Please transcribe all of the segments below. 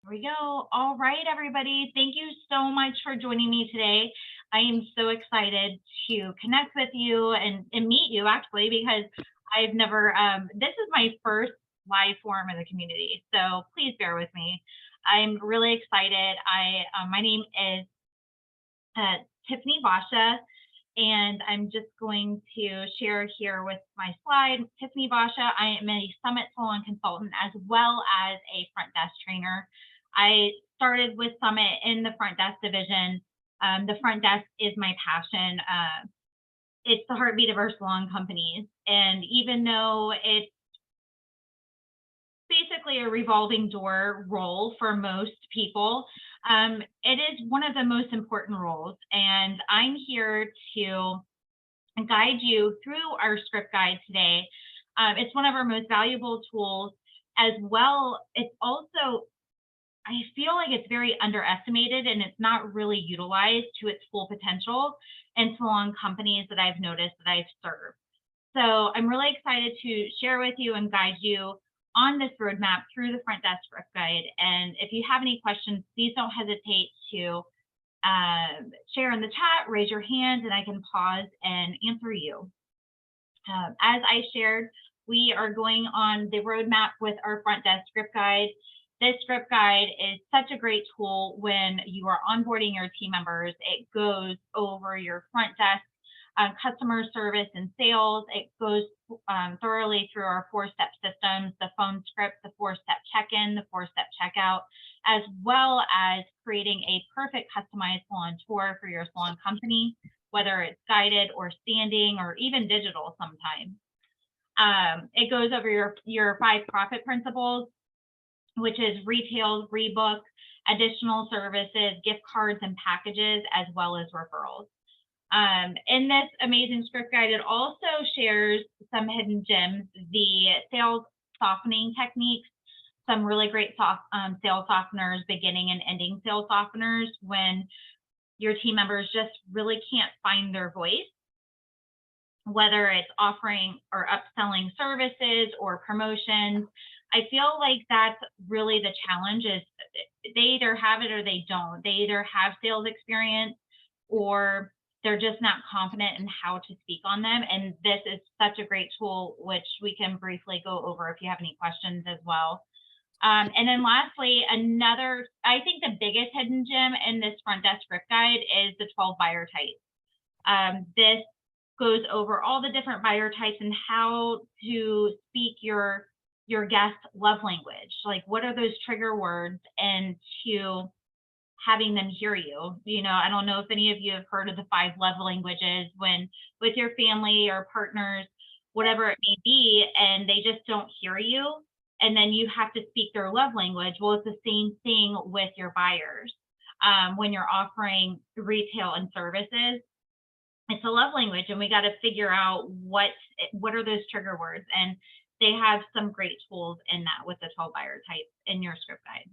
There we go. All right, everybody. Thank you so much for joining me today. I am so excited to connect with you and meet you actually, because I've never, this is my first live forum in the community. So please bear with me. I'm really excited. My name is Tiffany Basha, and I'm just going to share here with my slide. Tiffany Basha, I am a Summit Salon consultant as well as a front desk trainer. I started with Summit in the front desk division. The front desk is my passion. It's the heartbeat of our salon companies. And even though it's basically a revolving door role for most people, it is one of the most important roles. And I'm here to guide you through our script guide today. It's one of our most valuable tools as well. It's also, I feel like it's very underestimated and it's not really utilized to its full potential in salon companies that I've noticed that I've served. So I'm really excited to share with you and guide you on this roadmap through the front desk script guide. And if you have any questions, please don't hesitate to share in the chat, raise your hand, and I can pause and answer you. As I shared, we are going on the roadmap with our front desk script guide. This script guide is such a great tool when you are onboarding your team members. It goes over your front desk customer service and sales. It goes thoroughly through our 4-step systems, the phone script, the 4-step check-in, the 4-step checkout, as well as creating a perfect customized salon tour for your salon company, whether it's guided or standing or even digital sometimes. It goes over your 5 profit principles, which is retail, rebook, additional services, gift cards and packages, as well as referrals. In this amazing script guide, it also shares some hidden gems, the sales softening techniques, some really great sales softeners, beginning and ending sales softeners when your team members just really can't find their voice, whether it's offering or upselling services or promotions. I feel like that's really the challenge, is they either have it or they don't. They either have sales experience or they're just not confident in how to speak on them. And this is such a great tool, which we can briefly go over if you have any questions as well. And then lastly, I think the biggest hidden gem in this front desk script guide is the 12 buyer types. This goes over all the different buyer types and how to speak your guest love language. Like, what are those trigger words, and to having them hear you. I don't know if any of you have heard of the 5 love languages, when with your family or partners, whatever it may be, and they just don't hear you, and then you have to speak their love language. Well, it's the same thing with your buyers. When you're offering retail and services, it's a love language, and we got to figure out what are those trigger words. And they have some great tools in that with the 12 buyer types in your script guide.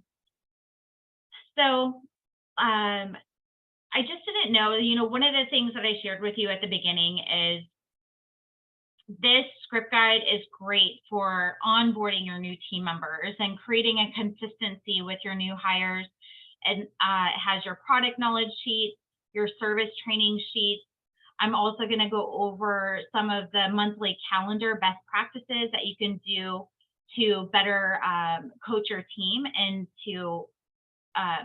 So I just didn't know, one of the things that I shared with you at the beginning is this script guide is great for onboarding your new team members and creating a consistency with your new hires. And it has your product knowledge sheet, your service training sheets. I'm also going to go over some of the monthly calendar best practices that you can do to better coach your team into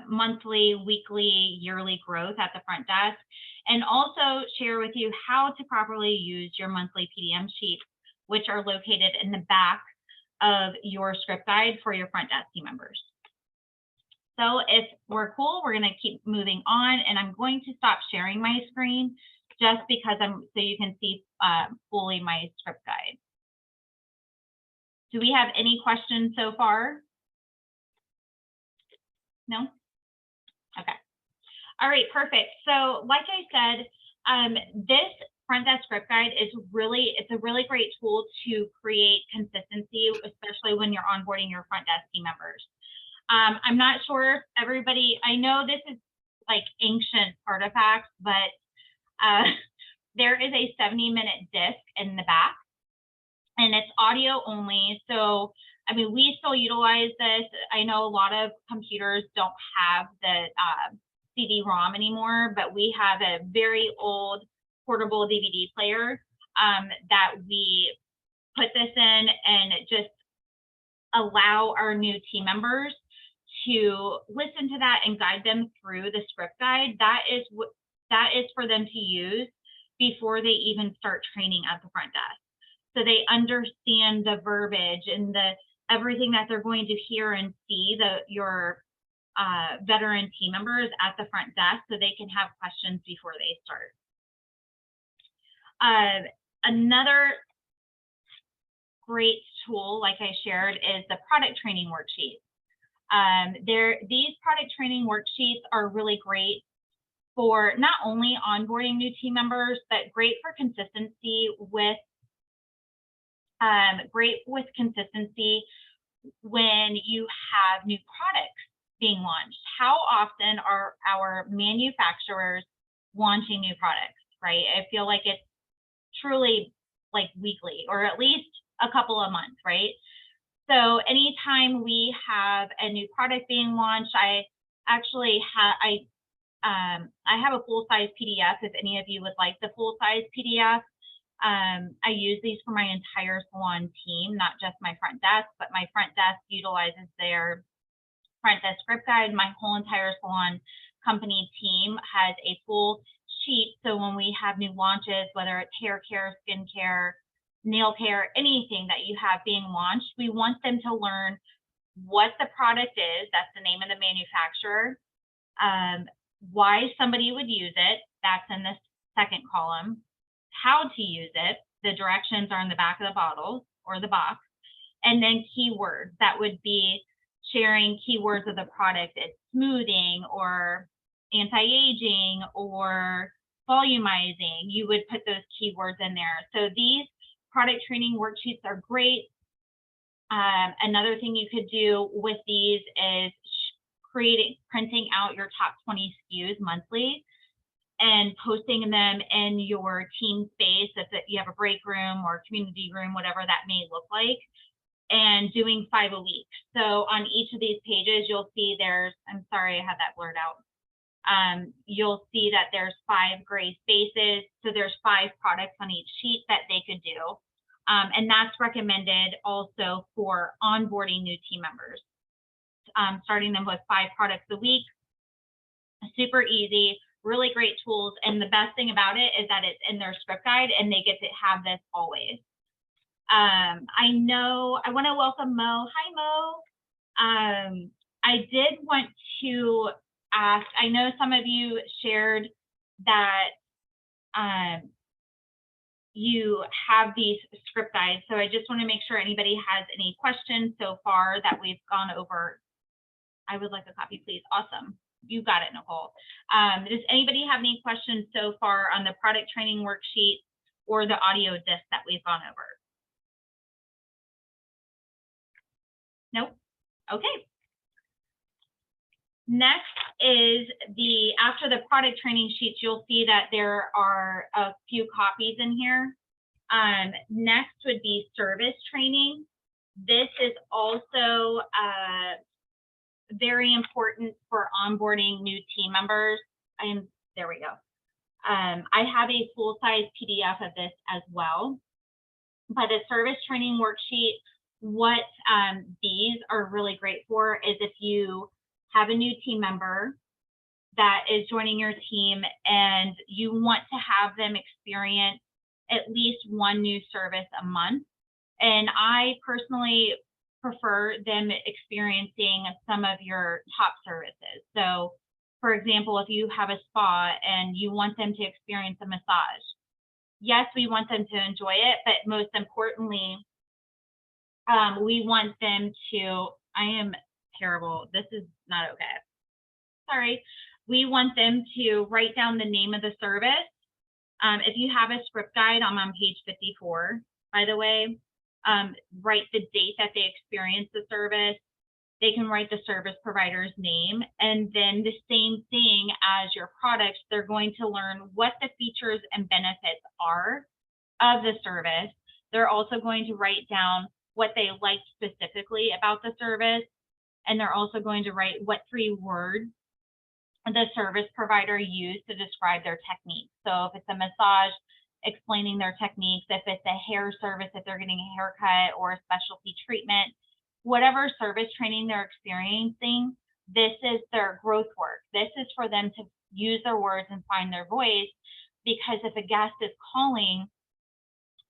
monthly, weekly, yearly growth at the front desk, and also share with you how to properly use your monthly PDM sheets, which are located in the back of your script guide for your front desk team members. So if we're cool, we're going to keep moving on, and I'm going to stop sharing my screen just because so you can see fully my script guide. Do we have any questions so far? No? Okay. All right, perfect. So like I said, this front desk script guide is it's a really great tool to create consistency, especially when you're onboarding your front desk team members. I'm not sure if everybody, I know this is like ancient artifacts, but there is a 70-minute disc in the back, and it's audio only. So I mean, we still utilize this. I know a lot of computers don't have the CD-ROM anymore, but we have a very old portable DVD player that we put this in and just allow our new team members to listen to that and guide them through the script guide. That is for them to use before they even start training at the front desk. So they understand the verbiage and the everything that they're going to hear and see your veteran team members at the front desk, so they can have questions before they start. Another great tool, like I shared, is the product training worksheet. These product training worksheets are really great for not only onboarding new team members, but great for consistency with when you have new products being launched. How often are our manufacturers launching new products, right? I feel like it's truly like weekly, or at least a couple of months, right? So anytime we have a new product being launched, I actually have a full-size PDF. If any of you would like the full-size PDF, I use these for my entire salon team, not just my front desk, but my front desk utilizes their front desk script guide. My whole entire salon company team has a full sheet. So when we have new launches, whether it's hair care, skin care, nail care, anything that you have being launched, we want them to learn what the product is. That's the name of the manufacturer. Why somebody would use it. That's in this second column. How to use it. The directions are in the back of the bottle or the box. And then keywords. That would be sharing keywords of the product. It's smoothing or anti-aging or volumizing. You would put those keywords in there. So these product training worksheets are great. Another thing you could do with these is printing out your top 20 SKUs monthly and posting them in your team space, if you have a break room or community room, whatever that may look like, and doing 5 a week. So on each of these pages, you'll see I'm sorry, I had that blurred out. You'll see that there's 5 gray spaces. So there's 5 products on each sheet that they could do. And that's recommended also for onboarding new team members. Starting them with 5 products a week, super easy, really great tools. And the best thing about it is that it's in their script guide and they get to have this always. I want to welcome Mo. Hi, Mo. I did want to ask, I know some of you shared that you have these script guides. So I just want to make sure anybody has any questions so far that we've gone over. I would like a copy, please. Awesome. You got it, Nicole. Does anybody have any questions so far on the product training worksheet or the audio disc that we've gone over? Nope. Okay. Next is after the product training sheets, you'll see that there are a few copies in here. Next would be service training. This is also very important for onboarding new team members. There we go. I have a full-size PDF of this as well. But a service training worksheet, what these are really great for is if you have a new team member that is joining your team and you want to have them experience at least one new service a month. And I personally prefer them experiencing some of your top services. So for example, if you have a spa and you want them to experience a massage, yes, we want them to enjoy it, but most importantly, we want them to, I am terrible. This is not okay. Sorry. We want them to write down the name of the service. If you have a script guide, I'm on page 54, by the way. Write the date that they experienced the service. They can write the service provider's name, and then the same thing as your products, they're going to learn what the features and benefits are of the service. They're also going to write down what they liked specifically about the service. And they're also going to write what 3 words the service provider used to describe their technique. So if it's a massage, explaining their techniques. If it's a hair service, if they're getting a haircut or a specialty treatment, whatever service training they're experiencing, this is their growth work. This is for them to use their words and find their voice. Because if a guest is calling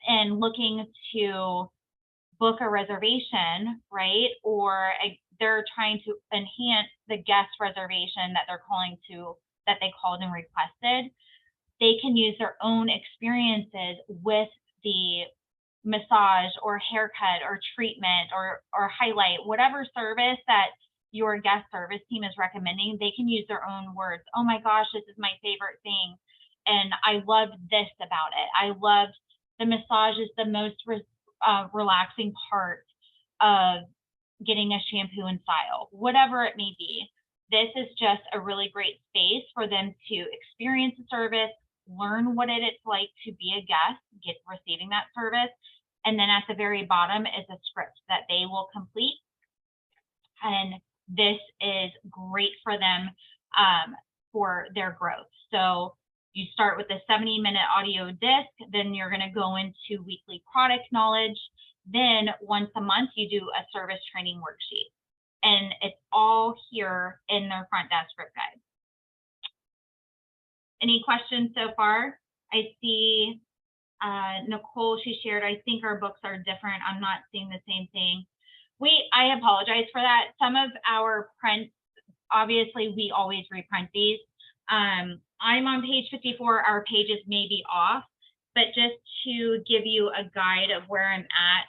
and looking to book a reservation, right, or they're trying to enhance the guest reservation that they're calling to, that they called and requested, they can use their own experiences with the massage or haircut or treatment or highlight, whatever service that your guest service team is recommending. They can use their own words. Oh my gosh, this is my favorite thing. And I loved this about it. I loved the massage is the most relaxing part of getting a shampoo and style, whatever it may be. This is just a really great space for them to experience the service, learn what it's like to be a guest, receiving that service. And then at the very bottom is a script that they will complete. And this is great for them for their growth. So you start with a 70-minute audio disc, then you're going to go into weekly product knowledge. Then once a month, you do a service training worksheet. And it's all here in their front desk script guide. Any questions so far? I see Nicole, she shared, I think our books are different. I'm not seeing the same thing. I apologize for that. Some of our prints, obviously we always reprint these. I'm on page 54, our pages may be off, but just to give you a guide of where I'm at,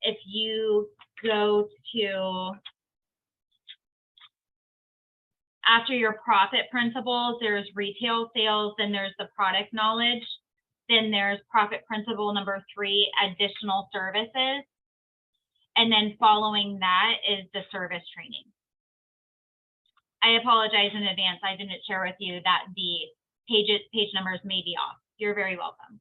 if you go to, after your profit principles, there's retail sales, then there's the product knowledge, then there's profit principle number 3, additional services. And then following that is the service training. I apologize in advance. I didn't share with you that the page numbers may be off. You're very welcome.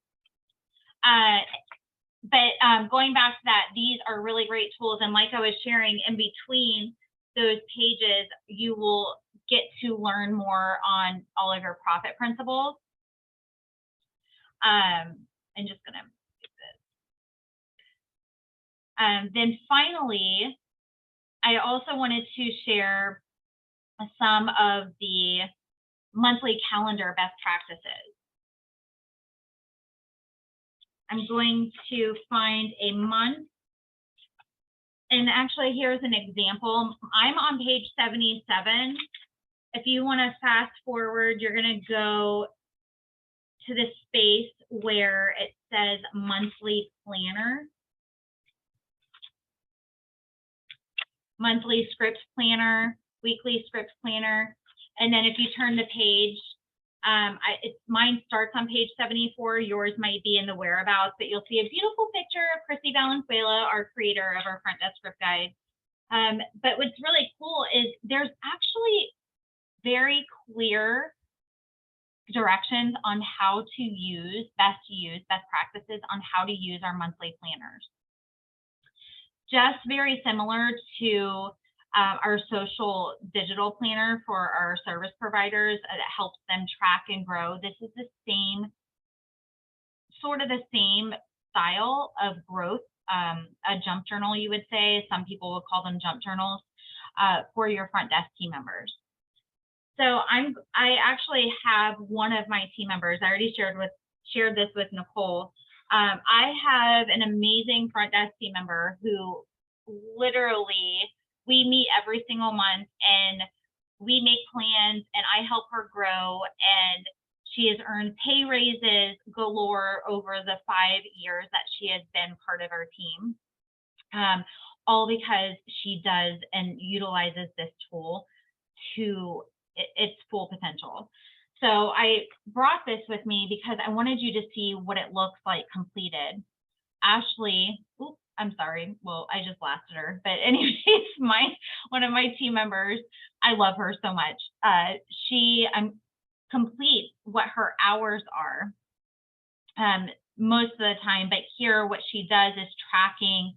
But going back to that, these are really great tools. And like I was sharing, in between those pages, you will get to learn more on all of your profit principles. I'm just going to do this. Then finally, I also wanted to share some of the monthly calendar best practices. I'm going to find a month. And actually, here's an example. I'm on page 77. If you want to fast forward, you're going to go to the space where it says monthly planner. Monthly script planner, weekly script planner. And then if you turn the page, mine starts on page 74. Yours might be in the whereabouts, but you'll see a beautiful picture of Chrissy Valenzuela, our creator of our front desk script guide. But what's really cool is there's actually very clear directions on how to best practices on how to use our monthly planners. Just very similar to our social digital planner for our service providers that helps them track and grow. This is the same, sort of the same style of growth, a jump journal, you would say. Some people would call them jump journals for your front desk team members. So I actually have one of my team members. I already shared this with Nicole. I have an amazing front desk team member who literally, we meet every single month and we make plans and I help her grow, and she has earned pay raises galore over the 5 years that she has been part of our team. All because she does and utilizes this tool to its full potential. So I brought this with me because I wanted you to see what it looks like completed. Ashley, oops, I'm sorry. Well, I just blasted her. But anyways, one of my team members, I love her so much. She complete what her hours are most of the time. But here, what she does is tracking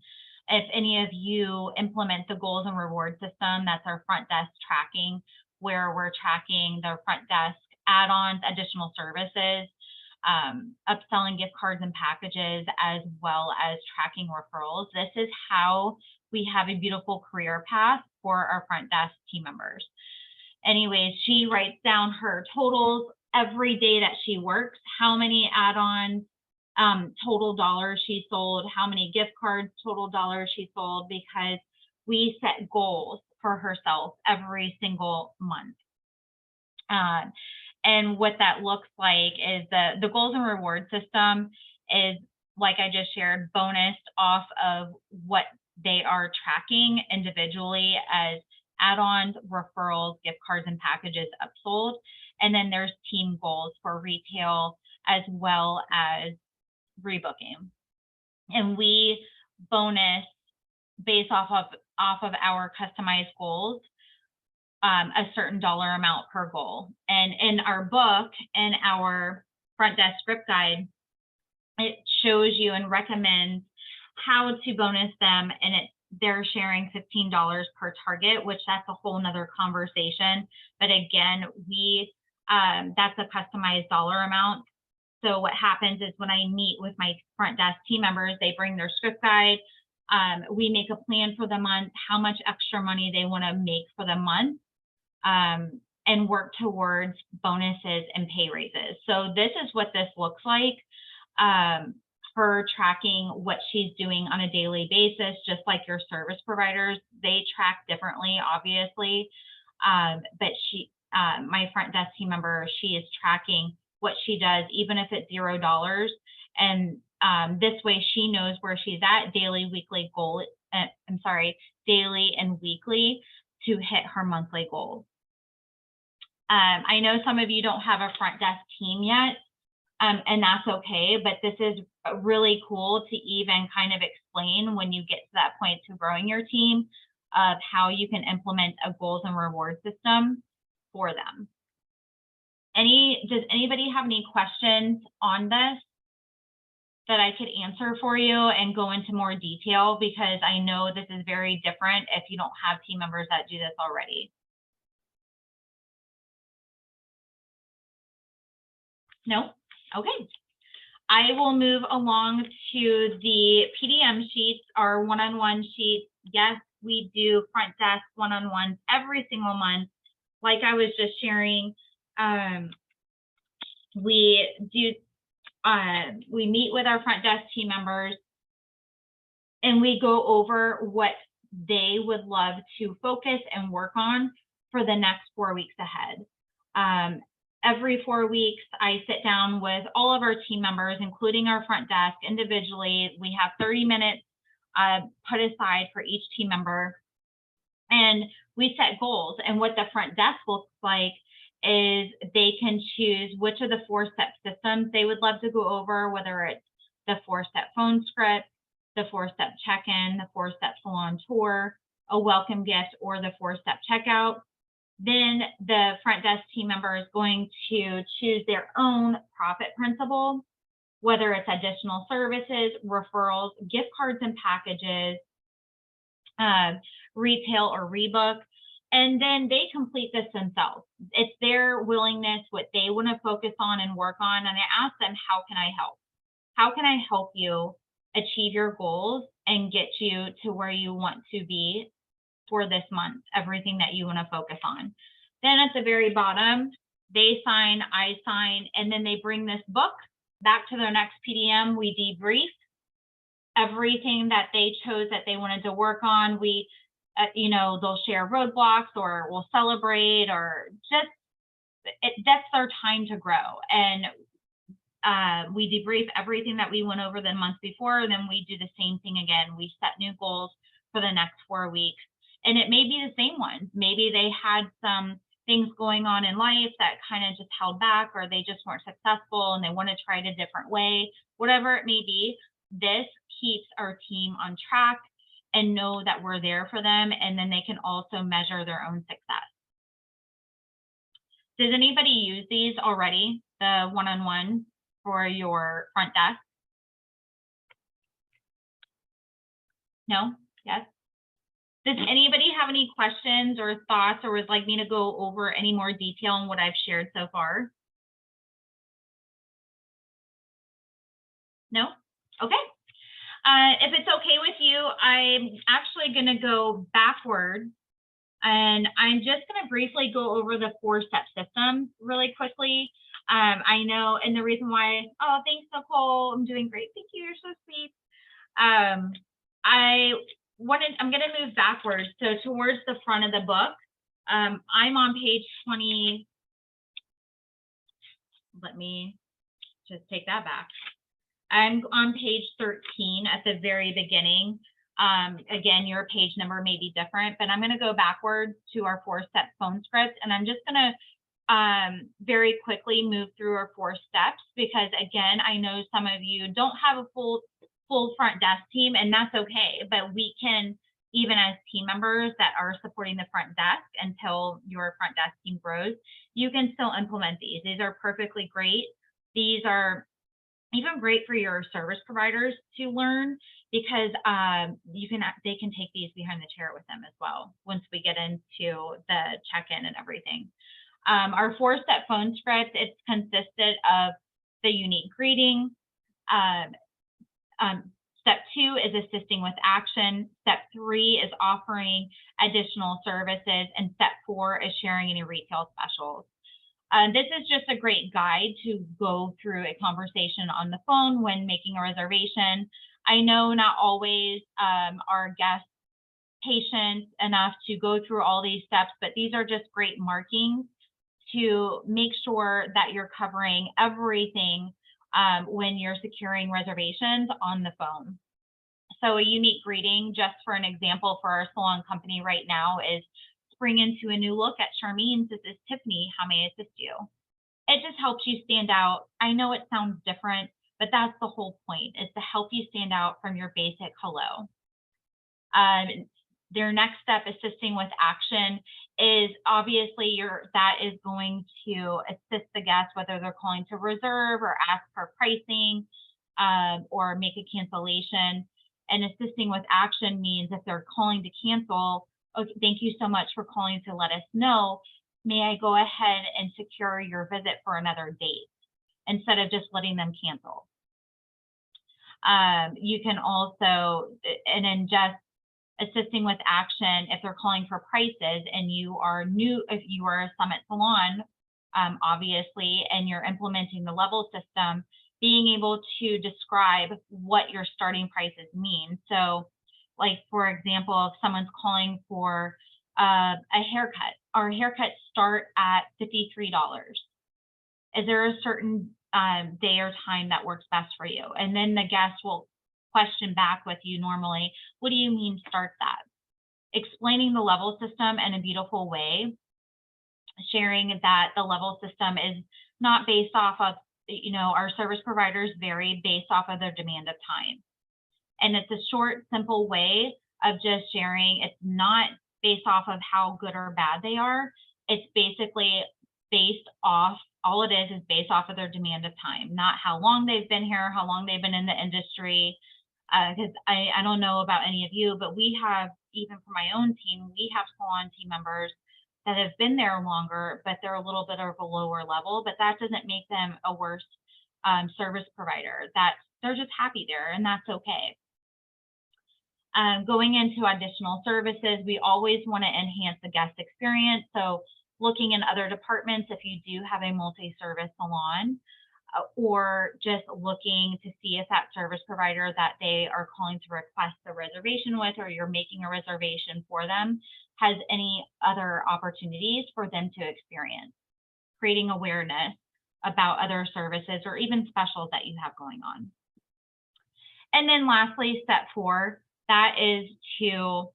if any of you implement the goals and reward system, that's our front desk tracking, where we're tracking the front desk add-ons, additional services, upselling gift cards and packages, as well as tracking referrals. This is how we have a beautiful career path for our front desk team members. Anyways, she writes down her totals every day that she works, how many add-ons, total dollars she sold, how many gift cards, total dollars she sold, because we set goals for herself every single month. And what that looks like is the goals and reward system is, like I just shared, bonused off of what they are tracking individually as add-ons, referrals, gift cards, and packages upsold. And then there's team goals for retail as well as rebooking. And we bonus based off of our customized goals, a certain dollar amount per goal. And in our book, in our front desk script guide, it shows you and recommends how to bonus them, and they're sharing $15 per target, which that's a whole nother conversation. But again, that's a customized dollar amount. So what happens is when I meet with my front desk team members, they bring their script guide. We make a plan for the month, how much extra money they want to make for the month, and work towards bonuses and pay raises. So this is what this looks like. Her tracking what she's doing on a daily basis, just like your service providers, they track differently, obviously. But my front desk team member, she is tracking what she does, even if it's $0. And this way she knows where she's at daily, weekly goal. Daily and weekly to hit her monthly goals. I know some of you don't have a front desk team yet, and that's okay, but this is really cool to even kind of explain when you get to that point to growing your team of how you can implement a goals and reward system for them. Does anybody have any questions on this that I could answer for you and go into more detail? Because I know this is very different if you don't have team members that do this already. No? Okay. I will move along to the PDM sheets, our one-on-one sheets. Yes, we do front desk one-on-ones every single month. Like I was just sharing, we meet with our front desk team members and we go over what they would love to focus and work on for the next 4 weeks ahead. Every 4 weeks, I sit down with all of our team members, including our front desk individually. We have 30 minutes put aside for each team member, and we set goals. And what the front desk looks like is they can choose which of the 4-step systems they would love to go over, whether it's the 4-step phone script, the 4-step check-in, the 4-step salon tour, a welcome gift, or the 4-step checkout. Then the front desk team member is going to choose their own profit principle, whether it's additional services, referrals, gift cards and packages, retail or rebook, and then they complete this themselves. It's their willingness, what they want to focus on and work on, and I ask them, how can I help? How can I help you achieve your goals and get you to where you want to be for this month, everything that you want to focus on? Then at the very bottom, they sign, I sign, and then they bring this book back to their next PDM. We debrief everything that they chose that they wanted to work on. We, they'll share roadblocks, or we'll celebrate, or that's our time to grow. And we debrief everything that we went over the month before. Then we do the same thing again. We set new goals for the next 4 weeks. And it may be the same ones. Maybe they had some things going on in life that kind of just held back, or they just weren't successful and they want to try it a different way. Whatever it may be, this keeps our team on track and know that we're there for them, and then they can also measure their own success. Does anybody use these already, the one-on-one for your front desk? No? Yes? Does anybody have any questions or thoughts, or would like me to go over any more detail on what I've shared so far? No? Okay. If it's okay with you, I'm actually going to go backward, and I'm just going to briefly go over the four-step system really quickly. I know, and the reason why, oh, thanks, Nicole. I'm doing great. Thank you. You're so sweet. Um, I'm going to move backwards. So towards the front of the book, I'm on page 20. Let me just take that back. I'm on page 13 at the very beginning. Again, your page number may be different, but I'm going to go backwards to our four-step phone script, and I'm just going to very quickly move through our four steps, because again, I know some of you don't have a full front desk team, and that's okay, but we can, even as team members that are supporting the front desk until your front desk team grows, you can still implement these. These are perfectly great. These are even great for your service providers to learn, because they can take these behind the chair with them as well once we get into the check-in and everything. Our four-step phone script, it's consisted of the unique greeting. Step 2 is assisting with action. Step 3 is offering additional services. And step 4 is sharing any retail specials. This is just a great guide to go through a conversation on the phone when making a reservation. I know not always are guests patient enough to go through all these steps, but these are just great markings to make sure that you're covering everything when you're securing reservations on the phone. So a unique greeting, just for an example for our salon company right now, is spring into a new look at Charmaine's. This is Tiffany. How may I assist you? It just helps you stand out. I know it sounds different, but that's the whole point, is to help you stand out from your basic hello. Their next step, assisting with action, is obviously that is going to assist the guest, whether they're calling to reserve or ask for pricing or make a cancellation. And assisting with action means if they're calling to cancel, okay, thank you so much for calling to let us know. May I go ahead and secure your visit for another date instead of just letting them cancel? You can also, and then just assisting with action, if they're calling for prices and you are new, if you are a Summit Salon, obviously, and you're implementing the level system, being able to describe what your starting prices mean. So like, for example, if someone's calling for a haircut, our haircuts start at $53. Is there a certain day or time that works best for you? And then the guest will question back with you normally, what do you mean start that? Explaining the level system in a beautiful way, sharing that the level system is not based off of, our service providers vary based off of their demand of time. And it's a short, simple way of just sharing. It's not based off of how good or bad they are. It's basically based off, all it is based off of their demand of time, not how long they've been here, how long they've been in the industry. Because I don't know about any of you, but we have, even for my own team, we have salon team members that have been there longer, but they're a little bit of a lower level, but that doesn't make them a worse service provider. They're just happy there, and that's okay. Going into additional services, we always want to enhance the guest experience. So looking in other departments, if you do have a multi-service salon, or just looking to see if that service provider that they are calling to request a reservation with, or you're making a reservation for them, has any other opportunities for them to experience, creating awareness about other services or even specials that you have going on. And then lastly, step 4, that is to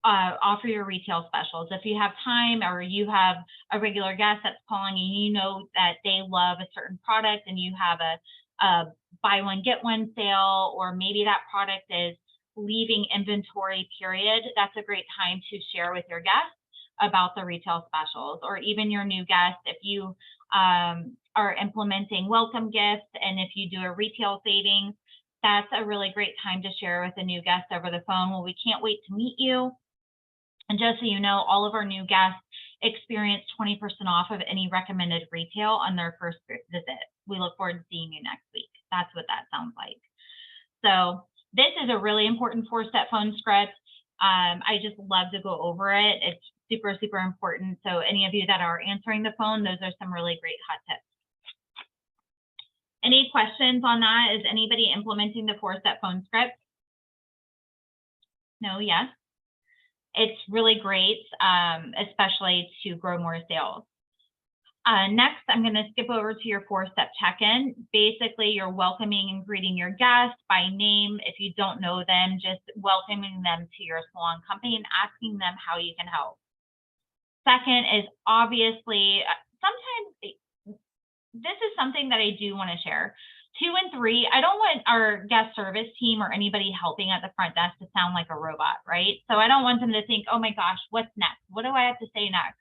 offer your retail specials. If you have time, or you have a regular guest that's calling and you know that they love a certain product and you have a buy one, get one sale, or maybe that product is leaving inventory period, that's a great time to share with your guests about the retail specials. Or even your new guests, if you are implementing welcome gifts and if you do a retail savings, that's a really great time to share with a new guest over the phone. Well, we can't wait to meet you. And just so you know, all of our new guests experience 20% off of any recommended retail on their first visit. We look forward to seeing you next week. That's what that sounds like. So this is a really important 4-step phone script. I just love to go over it. It's super, super important. So any of you that are answering the phone, those are some really great hot tips. Any questions on that? Is anybody implementing the 4-step phone script? No, yes. It's really great, especially to grow more sales. Next, I'm going to skip over to your 4-step check-in. Basically, you're welcoming and greeting your guests by name. If you don't know them, just welcoming them to your salon company and asking them how you can help. Second is obviously, sometimes this is something that I do want to share. 2 and 3, I don't want our guest service team or anybody helping at the front desk to sound like a robot, right? So I don't want them to think, oh my gosh, what's next? What do I have to say next?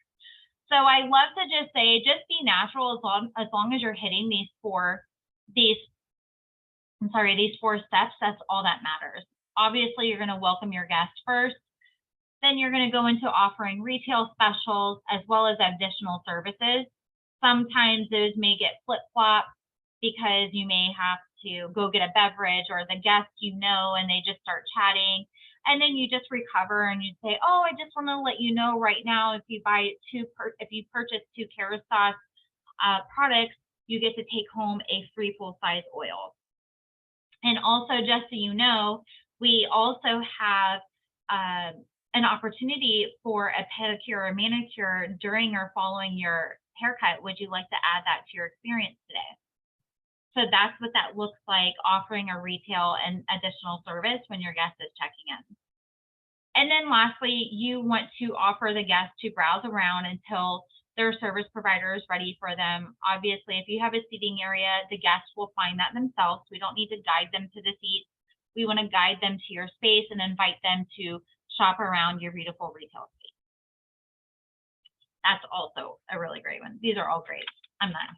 So I love to just say, just be natural as long as you're hitting these four steps. That's all that matters. Obviously, you're going to welcome your guests first. Then you're going to go into offering retail specials as well as additional services. Sometimes those may get flip-flopped because you may have to go get a beverage, or the guest and they just start chatting. And then you just recover and you say, oh, I just want to let you know right now, if you purchase 2 Kerastase products, you get to take home a free full-size oil. And also, just so you know, we also have an opportunity for a pedicure or manicure during or following your haircut. Would you like to add that to your experience today? So that's what that looks like, offering a retail and additional service when your guest is checking in. And then lastly, you want to offer the guest to browse around until their service provider is ready for them. Obviously, if you have a seating area, the guests will find that themselves. We don't need to guide them to the seats. We want to guide them to your space and invite them to shop around your beautiful retail space. That's also a really great one. These are all great.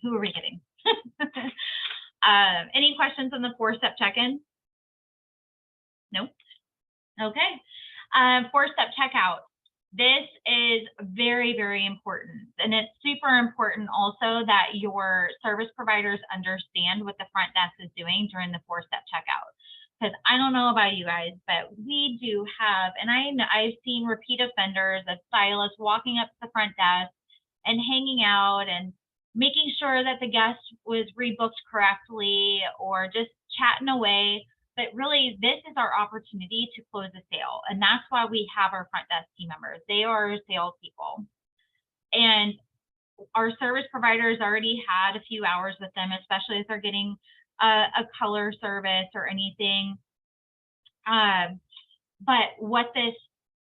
Who are we kidding? Any questions on the 4-step check-in? Nope. Okay. 4-step checkout. This is very, very important. And it's super important also that your service providers understand what the front desk is doing during the 4-step checkout. Because I don't know about you guys, but we do have, and I've seen repeat offenders of stylists walking up to the front desk and hanging out and making sure that the guest was rebooked correctly or just chatting away. But really, this is our opportunity to close a sale. And that's why we have our front desk team members. They are salespeople. And our service providers already had a few hours with them, especially if they're getting a color service or anything. But what this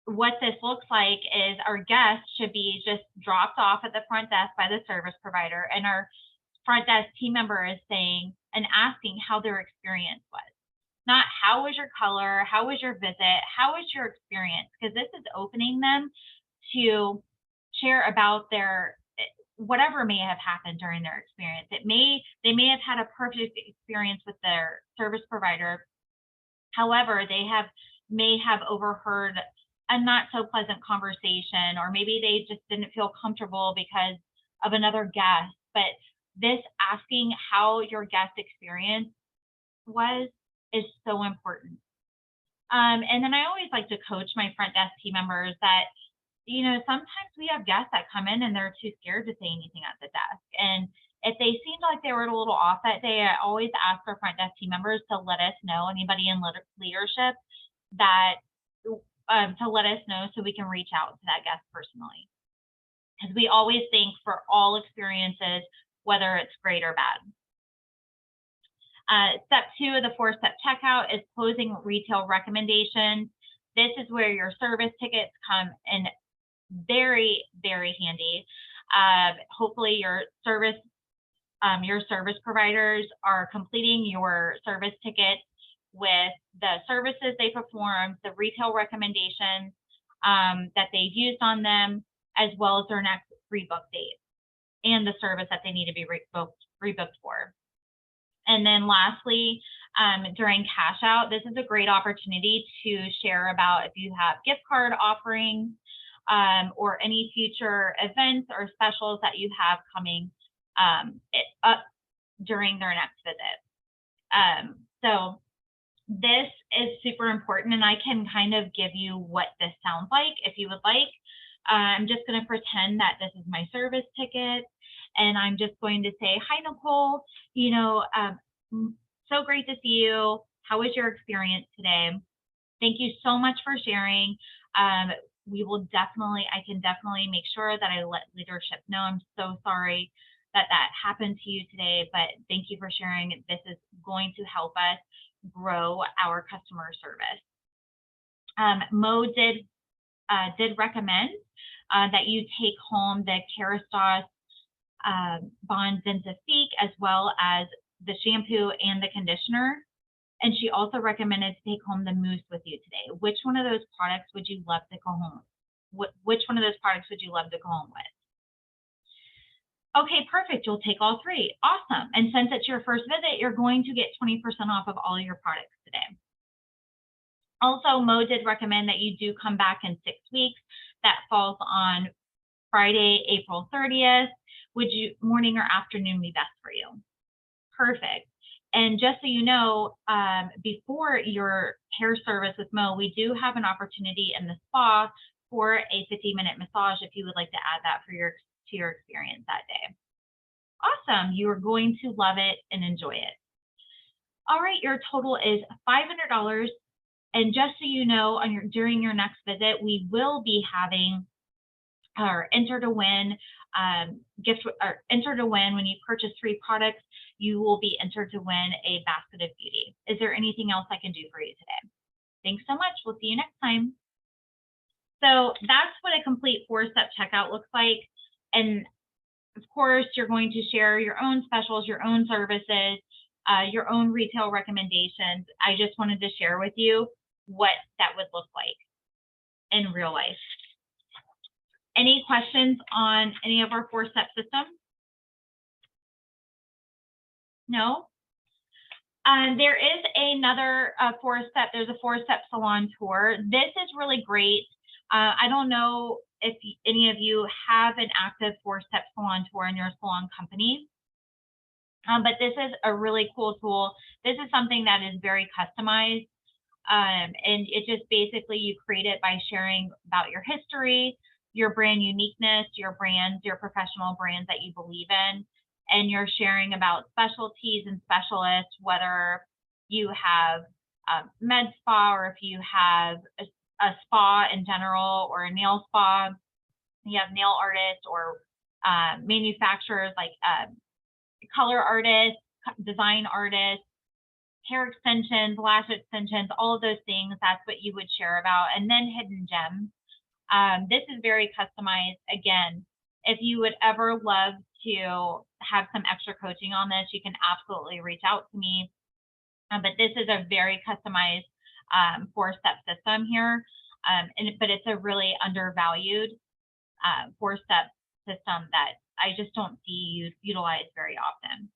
looks like is our guests should be just dropped off at the front desk by the service provider, and our front desk team member is saying and asking how their experience was. Not how was your color, how was your visit, how was your experience? Because this is opening them to share about their whatever may have happened during their experience. They may have had a perfect experience with their service provider. However, they may have overheard a not so pleasant conversation, or maybe they just didn't feel comfortable because of another guest. But this asking how your guest experience is so important. And then I always like to coach my front desk team members that, sometimes we have guests that come in and they're too scared to say anything at the desk. And if they seemed like they were a little off that day, I always ask our front desk team members to let us know, anybody in leadership, that to let us know so we can reach out to that guest personally. Because we always think for all experiences, whether it's great or bad. Step 2 of the 4-step checkout is closing retail recommendations. This is where your service tickets come in very, very handy. Hopefully your service providers are completing your service ticket with the services they performed, the retail recommendations that they've used on them, as well as their next rebook date and the service that they need to be rebooked for. And then lastly, during cash out, this is a great opportunity to share about if you have gift card offerings or any future events or specials that you have coming up during their next visit. So this is super important, and I can kind of give you what this sounds like if you would like. I'm just going to pretend that this is my service ticket, and I'm just going to say, hi, Nicole, so great to see you. How was your experience today? Thank you so much for sharing. I can definitely make sure that I let leadership know. I'm so sorry that happened to you today, but thank you for sharing. This is going to help us grow our customer service. Mo did recommend that you take home the Kerastase Bond Densifique as well as the shampoo and the conditioner. And she also recommended to take home the mousse with you today. Which one of those products would you love to go home? Which one of those products would you love to go home with? Okay, perfect. You'll take all three. Awesome. And since it's your first visit, you're going to get 20% off of all your products today. Also, Mo did recommend that you do come back in 6 weeks. That falls on Friday, April 30th. Would you morning or afternoon be best for you? Perfect. And just so you know, before your hair service with Mo, we do have an opportunity in the spa for a 50-minute massage if you would like to add that to your experience that day. Awesome. You are going to love it and enjoy it. All right, your total is $500. And just so you know, during your next visit, we will be having our enter to win enter to win. When you purchase 3 products, you will be entered to win a basket of beauty. Is there anything else I can do for you today? Thanks so much. We'll see you next time. So that's what a complete 4-step checkout looks like. And of course, you're going to share your own specials, your own services, your own retail recommendations. I just wanted to share with you what that would look like in real life. Any questions on any of our 4-step systems? No? There is another 4-step, there's a 4-step salon tour. This is really great. I don't know if any of you have an active 4-step salon tour in your salon company, but this is a really cool tool. This is something that is very customized, and it just basically, you create it by sharing about your history, your brand uniqueness, your brands, your professional brands that you believe in, and you're sharing about specialties and specialists, whether you have med spa or if you have a spa in general or a nail spa. You have nail artists or manufacturers like color artists, design artists, hair extensions, lash extensions, all of those things. That's what you would share about. And then hidden gems. This is very customized. Again, if you would ever love to have some extra coaching on this, you can absolutely reach out to me. But this is a very customized 4-step system here. But it's a really undervalued 4-step system that I just don't see utilized very often.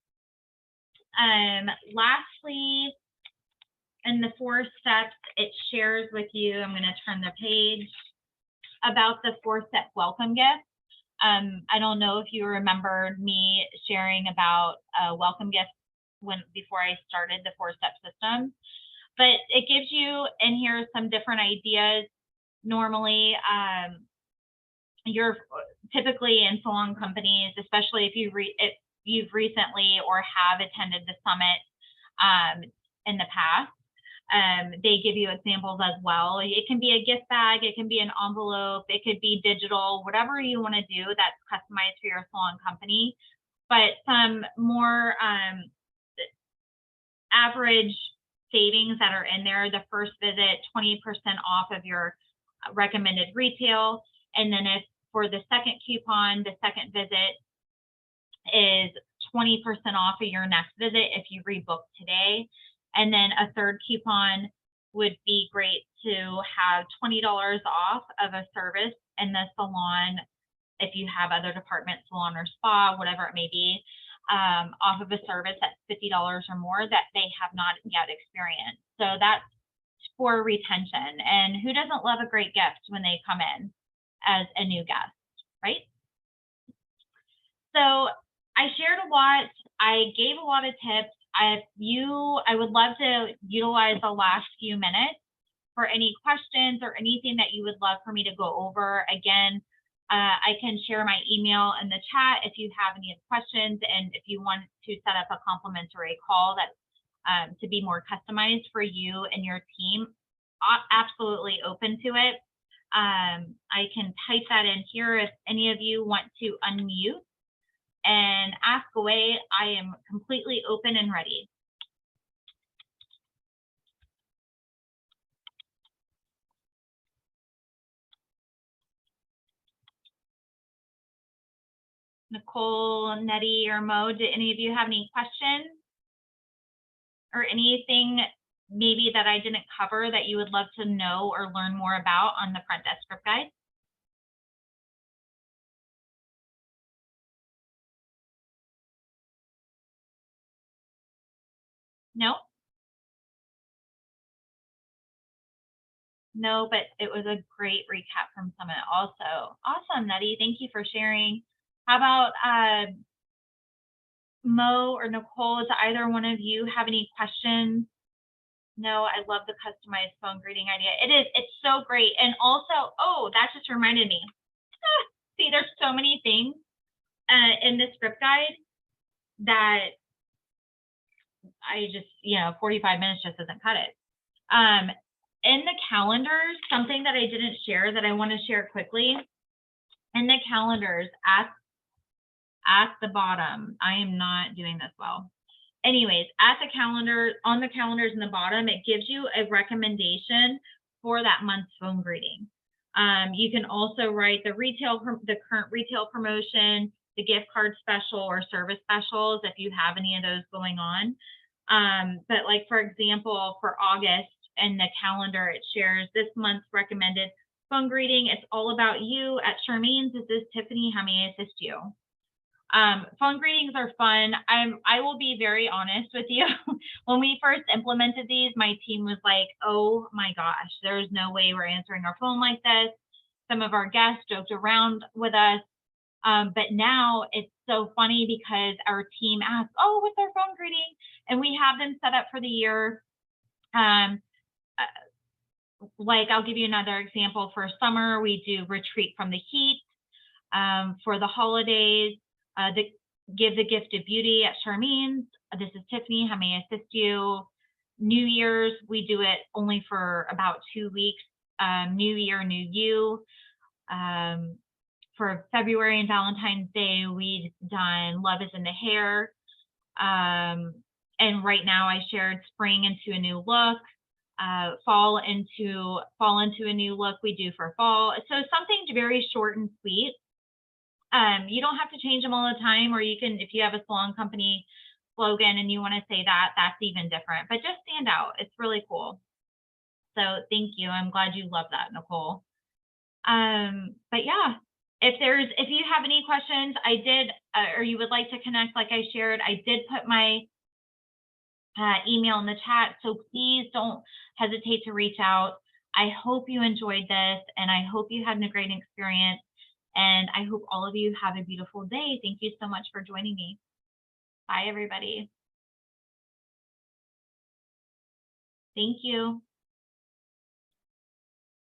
Lastly, in the 4 steps, it shares with you, I'm going to turn the page, about the 4-step welcome gift. I don't know if you remember me sharing about a welcome gift before I started the 4-step system, but it gives you in here some different ideas. Normally, you're typically in salon companies, especially if you've recently or have attended the summit in the past. They give you examples as well. It can be a gift bag, it can be an envelope, it could be digital, whatever you want to do that's customized for your salon company. But some more average savings that are in there: the first visit, 20% off of your recommended retail. And then if for the second coupon, the second visit is 20% off of your next visit if you rebook today. And then a third coupon would be great to have $20 off of a service in the salon if you have other departments, salon or spa, whatever it may be. off of a service that's $50 or more that they have not yet experienced. So that's for retention. And who doesn't love a great gift when they come in as a new guest, right? So I shared a lot. I gave a lot of tips. I would love to utilize the last few minutes for any questions or anything that you would love for me to go over. Again, I can share my email in the chat if you have any questions, and if you want to set up a complimentary call that to be more customized for you and your team, absolutely open to it. I can type that in here if any of you want to unmute and ask away. I am completely open and ready. Nicole, Nettie, or Mo, do any of you have any questions or anything maybe that I didn't cover that you would love to know or learn more about on the front desk script guide? No? No, but it was a great recap from Summit also. Awesome, Nettie. Thank you for sharing. How about Mo or Nicole? Does either one of you have any questions? No, I love the customized phone greeting idea. It's so great. And also, oh, that just reminded me. See, there's so many things in the script guide that I just, 45 minutes just doesn't cut it. In the calendars, something that I didn't share that I want to share quickly. In the calendars, at the bottom, I am not doing this well. Anyways, at the calendar, on the calendars in the bottom, it gives you a recommendation for that month's phone greeting. You can also write the current retail promotion, the gift card special or service specials if you have any of those going on. But like, for example, for August in the calendar, it shares this month's recommended phone greeting. It's all about you at Charmaine's. This is Tiffany. How may I assist you? Phone greetings are fun. I will be very honest with you. When we first implemented these, my team was like, oh my gosh, there's no way we're answering our phone like this. Some of our guests joked around with us. But now it's so funny because our team asks, oh, what's our phone greeting? And we have them set up for the year. Like, I'll give you another example. For summer, we do retreat from the heat. For the holidays, give the gift of beauty at Charmaine's. This is Tiffany. How may I assist you? New Year's, we do it only for about 2 weeks. New Year, New You. For February and Valentine's Day, we've done Love is in the Hair. And right now I shared spring into a new look. Fall into a new look we do for fall. So something very short and sweet. You don't have to change them all the time, or you can, if you have a salon company slogan and you want to say that, that's even different, but just stand out. It's really cool. So thank you. I'm glad you love that, Nicole. But yeah, if you have any questions, I did, or you would like to connect, like I shared, I did put my email in the chat. So please don't hesitate to reach out. I hope you enjoyed this, and I hope you had a great experience. And I hope all of you have a beautiful day. Thank you so much for joining me. Bye, everybody. Thank you.